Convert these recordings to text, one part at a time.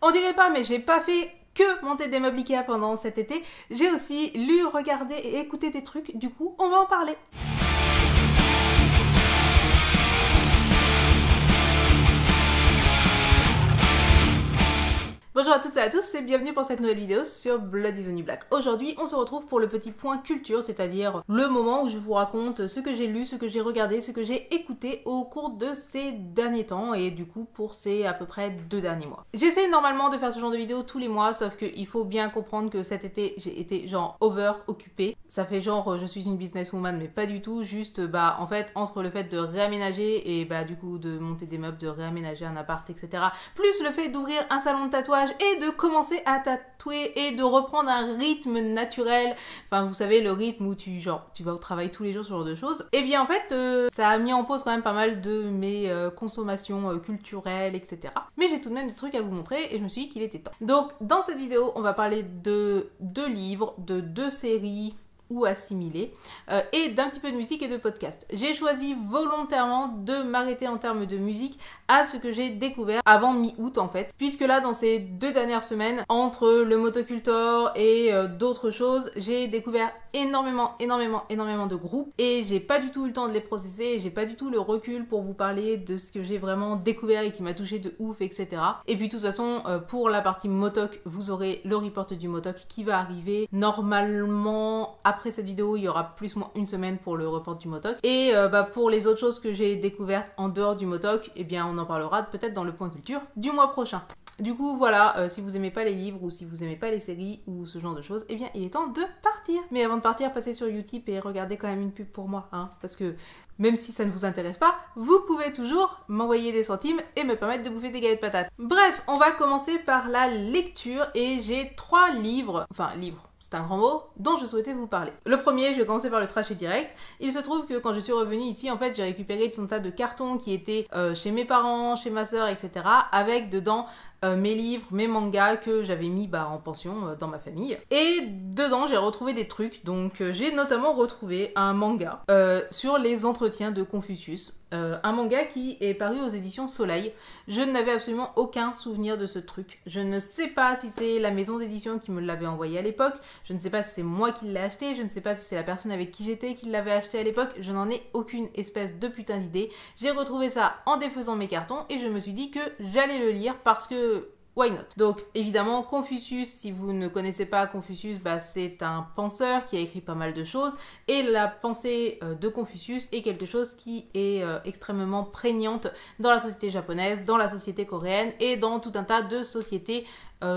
On dirait pas, mais j'ai pas fait que monter des meubles Ikea pendant cet été. J'ai aussi lu, regardé et écouté des trucs, du coup, on va en parler. Bonjour à toutes et à tous et bienvenue pour cette nouvelle vidéo sur Blood is the New Black. Aujourd'hui, on se retrouve pour le petit point culture, c'est-à-dire le moment où je vous raconte ce que j'ai lu, ce que j'ai regardé, ce que j'ai écouté au cours de ces derniers temps et du coup pour ces à peu près 2 derniers mois. J'essaie normalement de faire ce genre de vidéo tous les mois, sauf qu'il faut bien comprendre que cet été, j'ai été genre over occupée. Ça fait genre je suis une businesswoman mais pas du tout, juste en fait entre le fait de réaménager et du coup de monter des meubles, de réaménager un appart, etc. Plus le fait d'ouvrir un salon de tatouage et de commencer à tatouer et de reprendre un rythme naturel, enfin vous savez le rythme où tu vas au travail tous les jours, ce genre de choses, et bien en fait ça a mis en pause quand même pas mal de mes consommations culturelles, etc. Mais j'ai tout de même des trucs à vous montrer et je me suis dit qu'il était temps. Donc dans cette vidéo on va parler de 2 livres, de 2 séries ou assimilés, et d'un petit peu de musique et de podcast. J'ai choisi volontairement de m'arrêter en termes de musique à ce que j'ai découvert avant mi-août en fait, puisque là dans ces 2 dernières semaines, entre le motocultor et d'autres choses, j'ai découvert énormément de groupes et j'ai pas du tout eu le temps de les processer et j'ai pas du tout le recul pour vous parler de ce que j'ai vraiment découvert et qui m'a touché de ouf, etc. Et puis de toute façon pour la partie motoc, vous aurez le report du motoc qui va arriver normalement après cette vidéo. Il y aura plus ou moins une semaine pour le report du motoc et pour les autres choses que j'ai découvertes en dehors du motoc, eh bien on en parlera peut-être dans le point culture du mois prochain. Du coup voilà, si vous aimez pas les livres ou si vous aimez pas les séries ou ce genre de choses, eh bien il est temps de partir. Mais avant de partir, passez sur Utip et regardez quand même une pub pour moi, hein, parce que même si ça ne vous intéresse pas, vous pouvez toujours m'envoyer des centimes et me permettre de bouffer des galettes patates. Bref, on va commencer par la lecture et j'ai 3 livres, c'est un grand mot, dont je souhaitais vous parler. Le premier, je vais commencer par le trash et direct. Il se trouve que quand je suis revenue ici, en fait, j'ai récupéré tout un tas de cartons qui étaient chez mes parents, chez ma soeur, etc. avec dedans mes livres, mes mangas que j'avais mis en pension dans ma famille. Et dedans, j'ai retrouvé des trucs. Donc, j'ai notamment retrouvé un manga sur les entretiens de Confucius. Un manga qui est paru aux éditions Soleil. Je n'avais absolument aucun souvenir de ce truc. Je ne sais pas si c'est la maison d'édition qui me l'avait envoyé à l'époque. Je ne sais pas si c'est moi qui l'ai acheté. Je ne sais pas si c'est la personne avec qui j'étais qui l'avait acheté à l'époque. Je n'en ai aucune espèce de putain d'idée. J'ai retrouvé ça en défaisant mes cartons et je me suis dit que j'allais le lire parce que why not? Donc évidemment Confucius, si vous ne connaissez pas Confucius, c'est un penseur qui a écrit pas mal de choses et la pensée de Confucius est quelque chose qui est extrêmement prégnante dans la société japonaise, dans la société coréenne et dans tout un tas de sociétés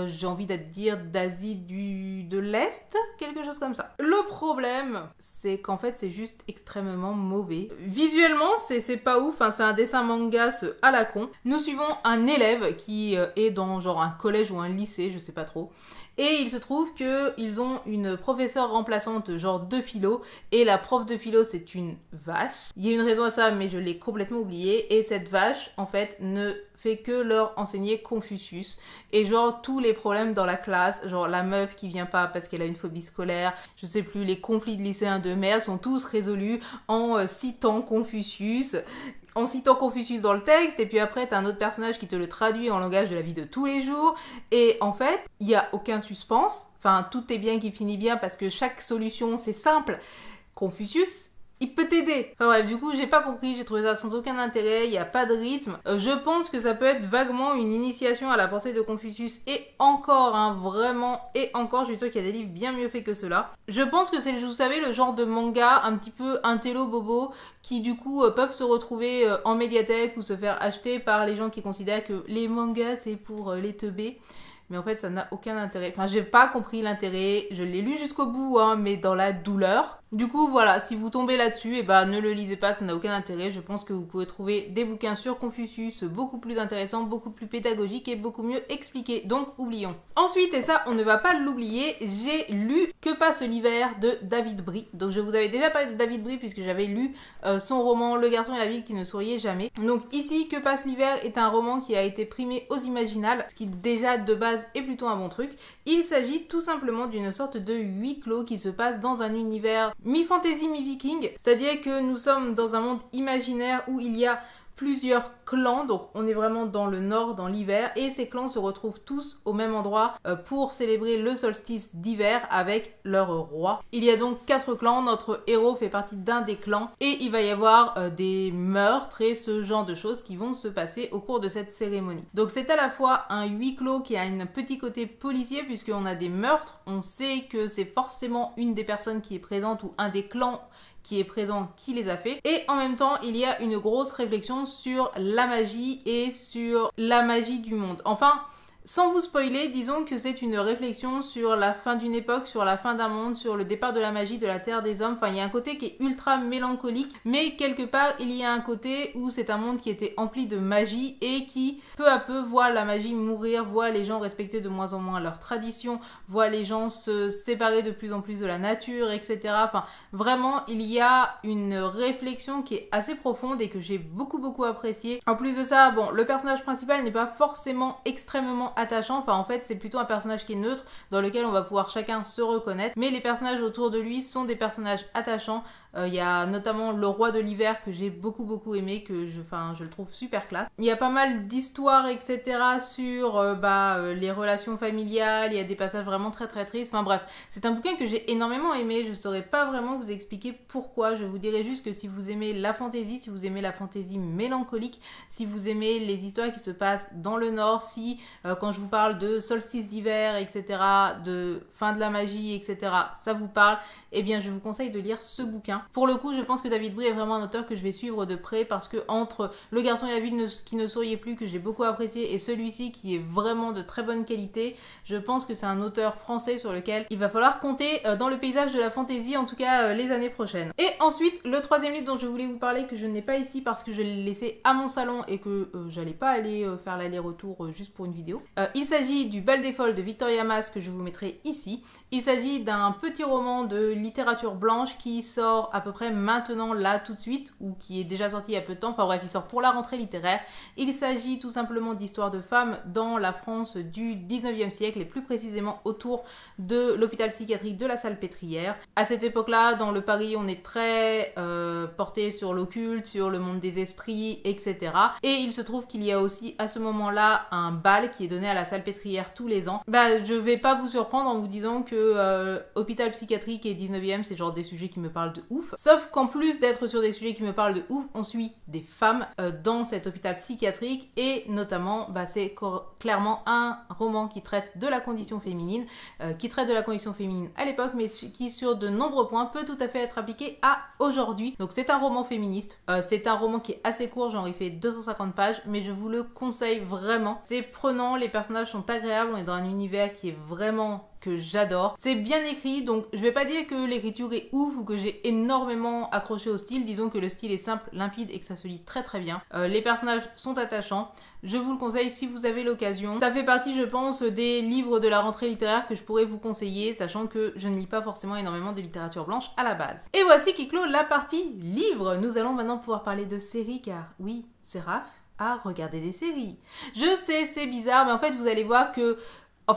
j'ai envie de dire d'Asie de l'Est, quelque chose comme ça. Le problème, c'est qu'en fait, c'est juste extrêmement mauvais. Visuellement, c'est pas ouf, c'est un dessin manga à la con. Nous suivons un élève qui est dans genre un collège ou un lycée, je sais pas trop. Et il se trouve qu'ils ont une professeure remplaçante genre de philo et la prof de philo c'est une vache. Il y a une raison à ça mais je l'ai complètement oublié et cette vache en fait ne fait que leur enseigner Confucius et genre tous les problèmes dans la classe, genre la meuf qui vient pas parce qu'elle a une phobie scolaire, je sais plus, les conflits de lycéens de merde sont tous résolus en citant Confucius. En citant Confucius dans le texte, et puis après t'as un autre personnage qui te le traduit en langage de la vie de tous les jours, et en fait, il n'y a aucun suspense, tout est bien qui finit bien parce que chaque solution c'est simple. Confucius, il peut t'aider. Bref, du coup, j'ai pas compris, j'ai trouvé ça sans aucun intérêt, il n'y a pas de rythme. Je pense que ça peut être vaguement une initiation à la pensée de Confucius, et encore, vraiment, et encore, je suis sûre qu'il y a des livres bien mieux faits que ceux-là. Je pense que c'est, vous savez, le genre de manga un petit peu intello bobo, qui du coup peuvent se retrouver en médiathèque ou se faire acheter par les gens qui considèrent que les mangas c'est pour les teubés. Mais en fait ça n'a aucun intérêt. J'ai pas compris l'intérêt, je l'ai lu jusqu'au bout mais dans la douleur. Du coup voilà, si vous tombez là-dessus, ne le lisez pas, ça n'a aucun intérêt. Je pense que vous pouvez trouver des bouquins sur Confucius beaucoup plus intéressants, beaucoup plus pédagogiques et beaucoup mieux expliqués. Donc oublions. Ensuite, et ça on ne va pas l'oublier, j'ai lu Que passe l'hiver de David Brie. Donc je vous avais déjà parlé de David Brie puisque j'avais lu son roman Le garçon et la ville qui ne souriait jamais. Donc ici, Que passe l'hiver est un roman qui a été primé aux Imaginales, ce qui déjà de base est plutôt un bon truc. Il s'agit tout simplement d'une sorte de huis clos qui se passe dans un univers mi-fantasy, mi-viking, c'est-à-dire que nous sommes dans un monde imaginaire où il y a plusieurs clans, donc on est vraiment dans le nord, dans l'hiver, et ces clans se retrouvent tous au même endroit pour célébrer le solstice d'hiver avec leur roi. Il y a donc 4 clans, notre héros fait partie d'un des clans, et il va y avoir des meurtres et ce genre de choses qui vont se passer au cours de cette cérémonie. Donc c'est à la fois un huis clos qui a un petit côté policier puisqu'on a des meurtres, on sait que c'est forcément une des personnes qui est présente ou un des clans qui est présent qui les a fait, et en même temps il y a une grosse réflexion sur la magie et sur la magie du monde. Enfin, sans vous spoiler, disons que c'est une réflexion sur la fin d'une époque, sur la fin d'un monde, sur le départ de la magie de la Terre des Hommes. Enfin, il y a un côté qui est ultra mélancolique, mais quelque part, il y a un côté où c'est un monde qui était empli de magie et qui, peu à peu, voit la magie mourir, voit les gens respecter de moins en moins leurs traditions, voit les gens se séparer de plus en plus de la nature, etc. Enfin, vraiment, il y a une réflexion qui est assez profonde et que j'ai beaucoup appréciée. En plus de ça, bon, le personnage principal n'est pas forcément extrêmement attachant, enfin en fait c'est plutôt un personnage qui est neutre dans lequel on va pouvoir chacun se reconnaître, mais les personnages autour de lui sont des personnages attachants. Il y a notamment le roi de l'hiver que j'ai beaucoup aimé, que je le trouve super classe. Il y a pas mal d'histoires etc sur les relations familiales, il y a des passages vraiment très tristes, enfin bref, c'est un bouquin que j'ai énormément aimé, je saurais pas vraiment vous expliquer pourquoi, je vous dirais juste que si vous aimez la fantaisie, si vous aimez la fantaisie mélancolique, si vous aimez les histoires qui se passent dans le nord, si quand je vous parle de solstice d'hiver etc, de fin de la magie etc, ça vous parle, eh bien je vous conseille de lire ce bouquin. Pour le coup, je pense que David Brie est vraiment un auteur que je vais suivre de près parce que entre Le Garçon et la ville qui ne souriait plus, que j'ai beaucoup apprécié, et celui-ci qui est vraiment de très bonne qualité, je pense que c'est un auteur français sur lequel il va falloir compter dans le paysage de la fantaisie, en tout cas les années prochaines. Et ensuite, le troisième livre dont je voulais vous parler, que je n'ai pas ici parce que je l'ai laissé à mon salon et que j'allais pas aller faire l'aller-retour juste pour une vidéo. Il s'agit du Bal des Folles de Victoria Mas, que je vous mettrai ici. Il s'agit d'un petit roman de littérature blanche qui sort à peu près maintenant, là, tout de suite, ou qui est déjà sorti il y a peu de temps, enfin bref, il sort pour la rentrée littéraire. Il s'agit tout simplement d'histoires de femmes dans la France du 19e siècle, et plus précisément autour de l'hôpital psychiatrique de la Salpêtrière. À cette époque-là, dans le Paris, on est très porté sur l'occulte, sur le monde des esprits, etc. Et il se trouve qu'il y a aussi à ce moment-là un bal qui est donné à la Salpêtrière tous les ans. Je vais pas vous surprendre en vous disant que hôpital psychiatrique et 19e, c'est genre des sujets qui me parlent de ouf. Sauf qu'en plus d'être sur des sujets qui me parlent de ouf, on suit des femmes dans cet hôpital psychiatrique, et notamment, c'est clairement un roman qui traite de la condition féminine, à l'époque, mais qui sur de nombreux points peut tout à fait être appliqué à aujourd'hui. Donc c'est un roman féministe, c'est un roman qui est assez court, genre il fait 250 pages, mais je vous le conseille vraiment. C'est prenant, les personnages sont agréables, on est dans un univers qui est vraiment que j'adore. C'est bien écrit, donc je vais pas dire que l'écriture est ouf ou que j'ai énormément accroché au style, disons que le style est simple, limpide et que ça se lit très bien. Les personnages sont attachants, je vous le conseille si vous avez l'occasion. Ça fait partie, je pense, des livres de la rentrée littéraire que je pourrais vous conseiller, sachant que je ne lis pas forcément énormément de littérature blanche à la base. Et voici qui clôt la partie livre. Nous allons maintenant pouvoir parler de séries, car oui, c'est Raph à regarder des séries. Je sais, c'est bizarre, mais en fait vous allez voir que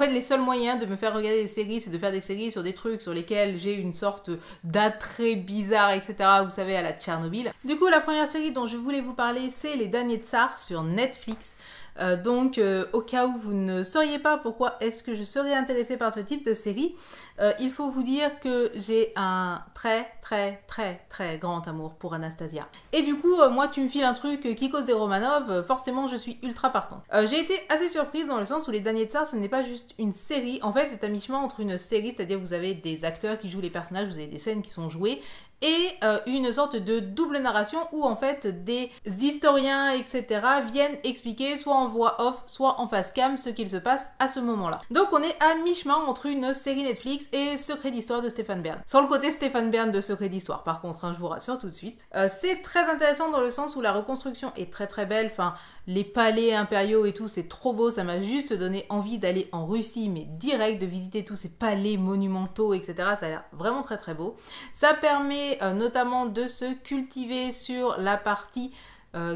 les seuls moyens de me faire regarder des séries, c'est de faire des séries sur des trucs sur lesquels j'ai une sorte d'attrait bizarre, etc. Vous savez, à la Tchernobyl. Du coup, la première série dont je voulais vous parler, c'est Les Damnés Tsars sur Netflix. Au cas où vous ne sauriez pas pourquoi est-ce que je serais intéressée par ce type de série, il faut vous dire que j'ai un très grand amour pour Anastasia. Et du coup, moi tu me files un truc qui cause des Romanov, forcément je suis ultra partante. J'ai été assez surprise dans le sens où Les Damnés Tsars, ce n'est pas juste une série, en fait c'est à mi-chemin entre une série, c'est-à-dire vous avez des acteurs qui jouent les personnages, vous avez des scènes qui sont jouées, et une sorte de double narration où en fait des historiens etc viennent expliquer soit en voix off soit en face cam ce qu'il se passe à ce moment-là. Donc on est à mi-chemin entre une série Netflix et Secret d'Histoire de Stéphane Bern. Sans le côté Stéphane Bern de Secret d'Histoire par contre, je vous rassure tout de suite. C'est très intéressant dans le sens où la reconstruction est très belle, enfin les palais impériaux et tout c'est trop beau, ça m'a juste donné envie d'aller en Russie mais direct, de visiter tous ces palais monumentaux etc, ça a l'air vraiment très beau. Ça permet notamment de se cultiver sur la partie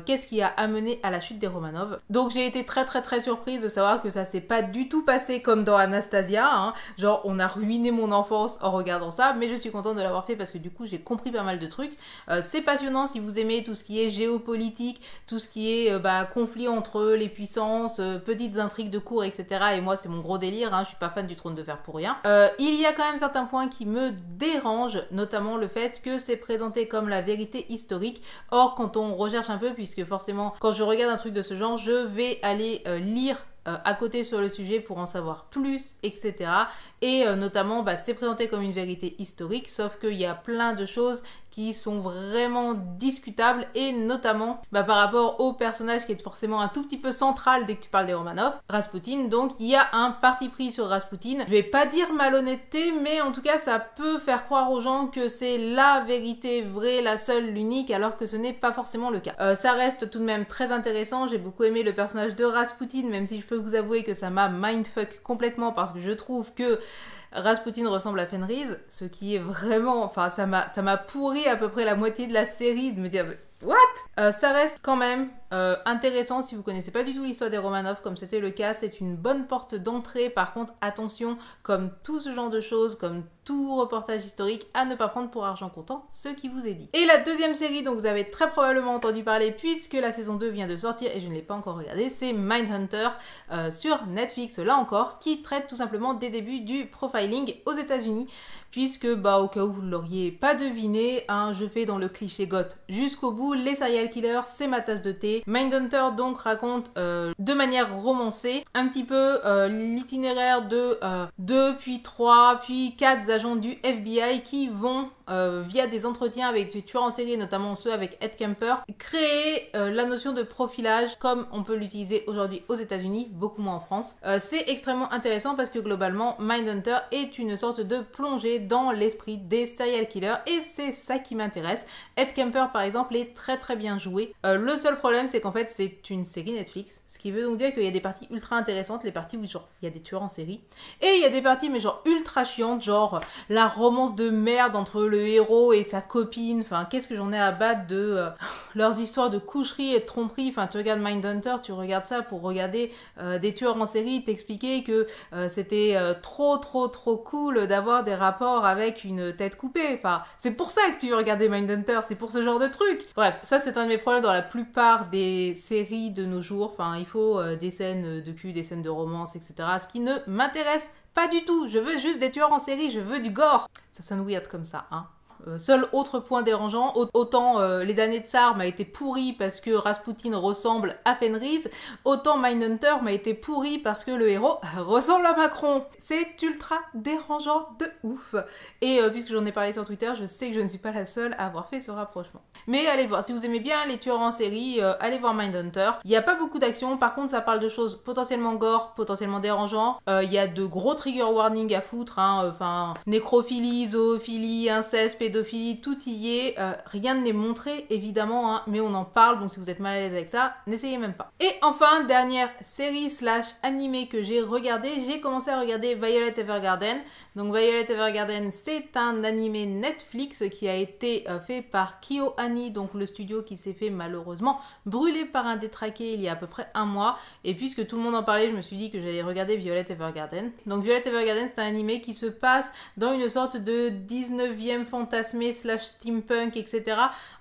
qu'est-ce qui a amené à la chute des Romanov. Donc j'ai été très surprise de savoir que ça s'est pas du tout passé comme dans Anastasia, hein. Genre on a ruiné mon enfance en regardant ça, mais je suis contente de l'avoir fait parce que du coup j'ai compris pas mal de trucs. C'est passionnant si vous aimez tout ce qui est géopolitique, tout ce qui est conflit entre les puissances, petites intrigues de cour, etc. Et moi c'est mon gros délire, hein, je suis pas fan du Trône de Fer pour rien. Il y a quand même certains points qui me dérangent, notamment le fait que c'est présenté comme la vérité historique. Or quand on recherche un peu, puisque forcément quand je regarde un truc de ce genre, je vais aller lire à côté sur le sujet pour en savoir plus, etc. Et notamment, c'est présenté comme une vérité historique, sauf qu'il y a plein de choses qui sont vraiment discutables, et notamment par rapport au personnage qui est forcément un tout petit peu central dès que tu parles des Romanov, Rasputin. Donc il y a un parti pris sur Rasputin. Je vais pas dire malhonnêteté, mais en tout cas ça peut faire croire aux gens que c'est la vérité vraie, la seule, l'unique, alors que ce n'est pas forcément le cas. Ça reste tout de même très intéressant. J'ai beaucoup aimé le personnage de Rasputin, même si je peux vous avouer que ça m'a mindfuck complètement, parce que je trouve que Rasputin ressemble à Fenris, ce qui est vraiment... Enfin, ça m'a pourri à peu près la moitié de la série de me dire... What? Ça reste quand même intéressant si vous connaissez pas du tout l'histoire des Romanov, comme c'était le cas. C'est une bonne porte d'entrée. Par contre, attention, comme tout ce genre de choses, comme tout reportage historique, à ne pas prendre pour argent comptant ce qui vous est dit. Et la deuxième série dont vous avez très probablement entendu parler, puisque la saison 2 vient de sortir et je ne l'ai pas encore regardée, c'est Mindhunter sur Netflix, là encore, qui traite tout simplement des débuts du profiling aux États-Unis, puisque au cas où vous ne l'auriez pas deviné, hein, je fais dans le cliché goth jusqu'au bout. Les serial killers, c'est ma tasse de thé. Mindhunter donc raconte de manière romancée un petit peu l'itinéraire de 2, puis 3, puis 4 agents du FBI qui vont via des entretiens avec des tueurs en série, notamment ceux avec Ed Kemper, créer la notion de profilage comme on peut l'utiliser aujourd'hui aux États-Unis, beaucoup moins en France. C'est extrêmement intéressant parce que globalement Mindhunter est une sorte de plongée dans l'esprit des serial killers, et c'est ça qui m'intéresse. Ed Kemper par exemple est très bien joué. Le seul problème c'est qu'en fait c'est une série Netflix, ce qui veut donc dire qu'il y a des parties ultra intéressantes, les parties où genre il y a des tueurs en série, et il y a des parties mais genre ultra chiantes, genre la romance de merde entre le héros et sa copine. Enfin, qu'est-ce que j'en ai à battre de leurs histoires de coucherie et de tromperie. Enfin, tu regardes Mindhunter, tu regardes ça pour regarder des tueurs en série t'expliquer que c'était trop cool d'avoir des rapports avec une tête coupée. Enfin, c'est pour ça que tu regardais Mindhunter, c'est pour ce genre de truc. Bref, ça c'est un de mes problèmes dans la plupart des séries de nos jours. Enfin, il faut des scènes de cul, des scènes de romance, etc. Ce qui ne m'intéresse pas du tout. Je veux juste des tueurs en série, je veux du gore. Ça sonne weird comme ça, hein. Seul autre point dérangeant, autant Les damnés de Tsar m'a été pourri parce que Rasputin ressemble à Fenris, autant Mindhunter m'a été pourri parce que le héros ressemble à Macron. C'est ultra dérangeant de ouf. Et puisque j'en ai parlé sur Twitter, je sais que je ne suis pas la seule à avoir fait ce rapprochement. Mais allez voir, si vous aimez bien les tueurs en série, allez voir Mindhunter. Il n'y a pas beaucoup d'action, par contre ça parle de choses potentiellement gore, potentiellement dérangeants. Il y a de gros trigger warnings à foutre, hein, enfin nécrophilie, zoophilie, inceste, pédophilie, tout y est. Rien n'est montré évidemment, hein, mais on en parle, donc si vous êtes mal à l'aise avec ça, n'essayez même pas. Et enfin, dernière série / animé que j'ai regardé, j'ai commencé à regarder Violet Evergarden. Donc Violet Evergarden, c'est un animé Netflix qui a été fait par KyoAni, donc le studio qui s'est fait malheureusement brûler par un détraqué il y a à peu près un mois. Et puisque tout le monde en parlait, je me suis dit que j'allais regarder Violet Evergarden. Donc Violet Evergarden, c'est un animé qui se passe dans une sorte de 19e fantasmé / steampunk, etc.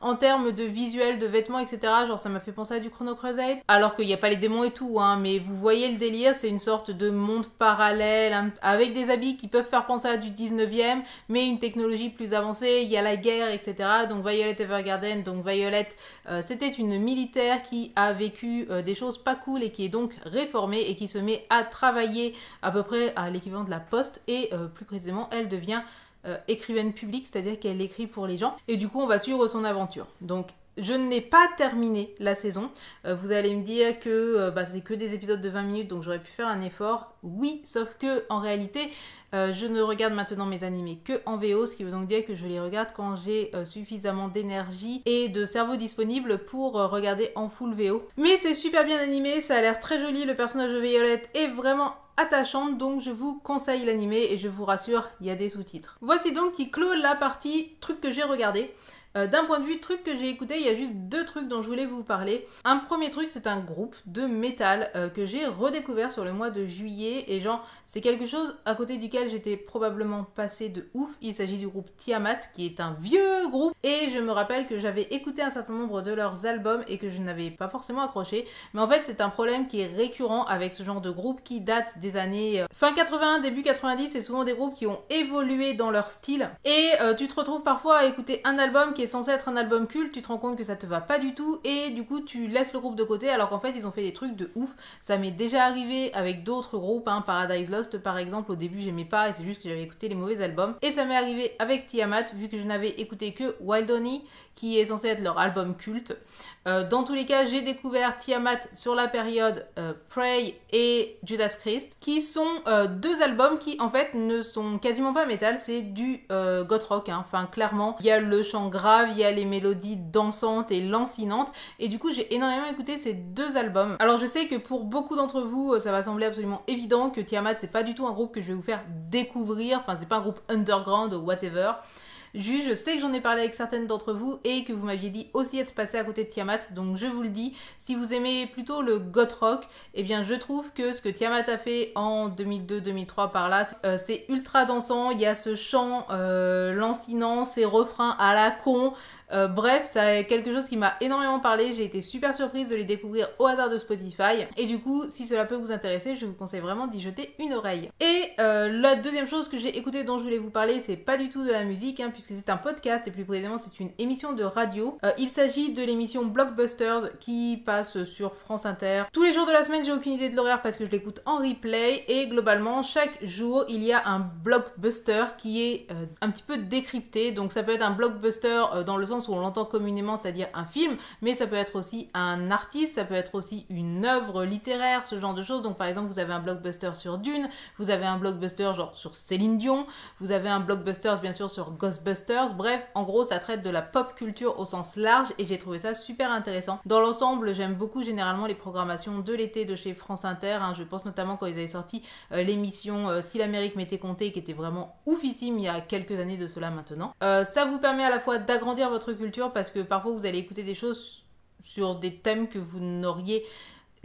En termes de visuel, de vêtements, etc. Genre ça m'a fait penser à du Chrono Crusade. Alors qu'il n'y a pas les démons et tout, hein, mais vous voyez le délire, c'est une sorte de monde parallèle, hein, avec des habits qui peuvent faire penser à du 19e, mais une technologie plus avancée, il y a la guerre, etc. Donc Violet Evergarden, donc Violet, c'était une militaire qui a vécu des choses pas cool et qui est donc réformée et qui se met à travailler à peu près à l'équivalent de la poste, et plus précisément elle devient écrivaine publique, c'est-à-dire qu'elle écrit pour les gens, et du coup on va suivre son aventure. Donc je n'ai pas terminé la saison. Vous allez me dire que c'est que des épisodes de 20 minutes, donc j'aurais pu faire un effort. Oui, sauf que en réalité, je ne regarde maintenant mes animés que en VO, ce qui veut donc dire que je les regarde quand j'ai suffisamment d'énergie et de cerveau disponible pour regarder en full VO. Mais c'est super bien animé, ça a l'air très joli, le personnage de Violette est vraiment attachante, donc je vous conseille l'animé et je vous rassure, il y a des sous-titres. Voici donc qui clôt la partie truc que j'ai regardé. D'un point de vue truc que j'ai écouté, il y a juste 2 trucs dont je voulais vous parler. Un premier truc, c'est un groupe de métal que j'ai redécouvert sur le mois de juillet et genre c'est quelque chose à côté duquel j'étais probablement passée de ouf. Il s'agit du groupe Tiamat qui est un vieux groupe et je me rappelle que j'avais écouté un certain nombre de leurs albums et que je n'avais pas forcément accroché. Mais en fait c'est un problème qui est récurrent avec ce genre de groupe qui date des années fin 80, début 90. C'est souvent des groupes qui ont évolué dans leur style et tu te retrouves parfois à écouter un album qui est censé être un album culte, tu te rends compte que ça te va pas du tout et du coup tu laisses le groupe de côté alors qu'en fait ils ont fait des trucs de ouf. Ça m'est déjà arrivé avec d'autres groupes, hein, Paradise Lost par exemple, au début j'aimais pas et c'est juste que j'avais écouté les mauvais albums. Et ça m'est arrivé avec Tiamat vu que je n'avais écouté que Wild Honey qui est censé être leur album culte. Dans tous les cas, j'ai découvert Tiamat sur la période Prey et Judas Priest, qui sont 2 albums qui en fait ne sont quasiment pas métal, c'est du goth rock, hein. Enfin clairement, il y a le chant grave, il y a les mélodies dansantes et lancinantes, et du coup j'ai énormément écouté ces 2 albums. Alors je sais que pour beaucoup d'entre vous, ça va sembler absolument évident que Tiamat c'est pas du tout un groupe que je vais vous faire découvrir, enfin c'est pas un groupe underground ou whatever. Juste, je sais que j'en ai parlé avec certaines d'entre vous et que vous m'aviez dit aussi être passé à côté de Tiamat, donc je vous le dis, si vous aimez plutôt le goth rock, eh bien je trouve que ce que Tiamat a fait en 2002-2003 par là, c'est ultra dansant, il y a ce chant lancinant, ces refrains à la con. Bref, c'est quelque chose qui m'a énormément parlé, j'ai été super surprise de les découvrir au hasard de Spotify et du coup si cela peut vous intéresser, je vous conseille vraiment d'y jeter une oreille. Et la deuxième chose que j'ai écoutée dont je voulais vous parler, c'est pas du tout de la musique, hein, puisque c'est un podcast et plus précisément c'est une émission de radio. Il s'agit de l'émission Blockbusters qui passe sur France Inter. Tous les jours de la semaine, j'ai aucune idée de l'horaire parce que je l'écoute en replay et globalement chaque jour il y a un blockbuster qui est un petit peu décrypté, donc ça peut être un blockbuster dans le sens où on l'entend communément, c'est-à-dire un film, mais ça peut être aussi un artiste, ça peut être aussi une œuvre littéraire, ce genre de choses. Donc par exemple, vous avez un blockbuster sur Dune, vous avez un blockbuster genre sur Céline Dion, vous avez un blockbuster bien sûr sur Ghostbusters, bref, en gros ça traite de la pop culture au sens large et j'ai trouvé ça super intéressant. Dans l'ensemble, j'aime beaucoup généralement les programmations de l'été de chez France Inter, hein. Je pense notamment quand ils avaient sorti l'émission Si l'Amérique m'était comptée, qui était vraiment oufissime il y a quelques années de cela maintenant. Ça vous permet à la fois d'agrandir votre culture parce que parfois vous allez écouter des choses sur des thèmes que vous n'auriez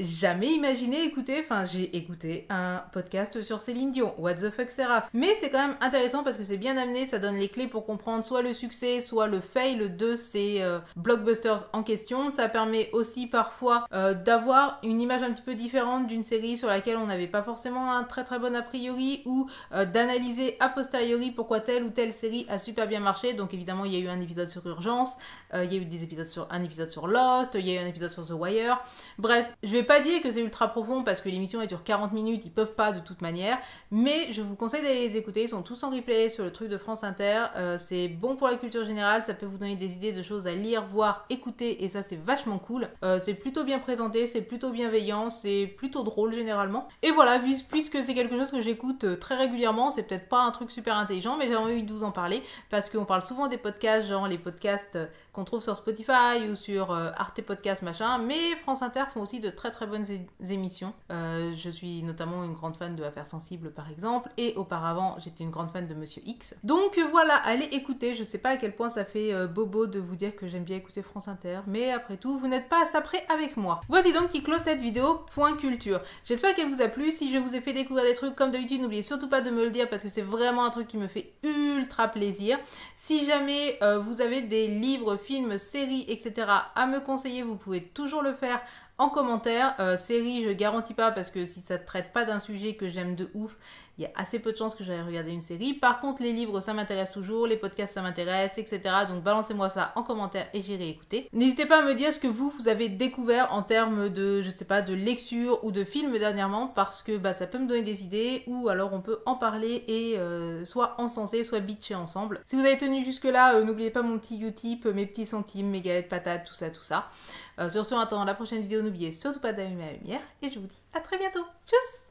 jamais imaginé écouter. Enfin, j'ai écouté un podcast sur Céline Dion, What the fuck Seraph. Mais c'est quand même intéressant parce que c'est bien amené, ça donne les clés pour comprendre soit le succès, soit le fail de ces blockbusters en question. Ça permet aussi parfois d'avoir une image un petit peu différente d'une série sur laquelle on n'avait pas forcément un très très bon a priori ou d'analyser a posteriori pourquoi telle ou telle série a super bien marché. Donc évidemment, il y a eu un épisode sur Urgence, il y a eu un épisode sur Lost, il y a eu un épisode sur The Wire. Bref, je vais pas dire que c'est ultra profond parce que l'émission dure 40 minutes, ils peuvent pas de toute manière, mais je vous conseille d'aller les écouter, ils sont tous en replay sur le truc de France Inter, c'est bon pour la culture générale, ça peut vous donner des idées de choses à lire, voir, écouter et ça c'est vachement cool, c'est plutôt bien présenté, c'est plutôt bienveillant, c'est plutôt drôle généralement. Et voilà, puisque c'est quelque chose que j'écoute très régulièrement, c'est peut-être pas un truc super intelligent, mais j'ai envie de vous en parler parce qu'on parle souvent des podcasts, genre les podcasts qu'on trouve sur Spotify ou sur Arte Podcast machin, mais France Inter font aussi de très très bonnes émissions. Je suis notamment une grande fan de Affaires Sensibles par exemple, et auparavant j'étais une grande fan de Monsieur X. Donc voilà, allez écouter, je sais pas à quel point ça fait bobo de vous dire que j'aime bien écouter France Inter, mais après tout, vous n'êtes pas à ça près avec moi. Voici donc qui clôt cette vidéo Point Culture. J'espère qu'elle vous a plu, si je vous ai fait découvrir des trucs comme d'habitude, n'oubliez surtout pas de me le dire parce que c'est vraiment un truc qui me fait ultra plaisir. Si jamais vous avez des livres, films, séries, etc. à me conseiller, vous pouvez toujours le faire en commentaire. Série, je garantis pas parce que si ça ne traite pas d'un sujet que j'aime de ouf, il y a assez peu de chances que j'aille regarder une série. Par contre, les livres, ça m'intéresse toujours, les podcasts, ça m'intéresse, etc. Donc balancez-moi ça en commentaire et j'irai écouter. N'hésitez pas à me dire ce que vous avez découvert en termes de, je sais pas, de lecture ou de film dernièrement, parce que bah, ça peut me donner des idées, ou alors on peut en parler et soit encenser, soit bitcher ensemble. Si vous avez tenu jusque là, n'oubliez pas mon petit Utip, mes petits centimes, mes galettes patates, tout ça, tout ça. Sur ce, en attendant la prochaine vidéo, n'oubliez surtout pas d'allumer la lumière, et je vous dis à très bientôt. Tchuss!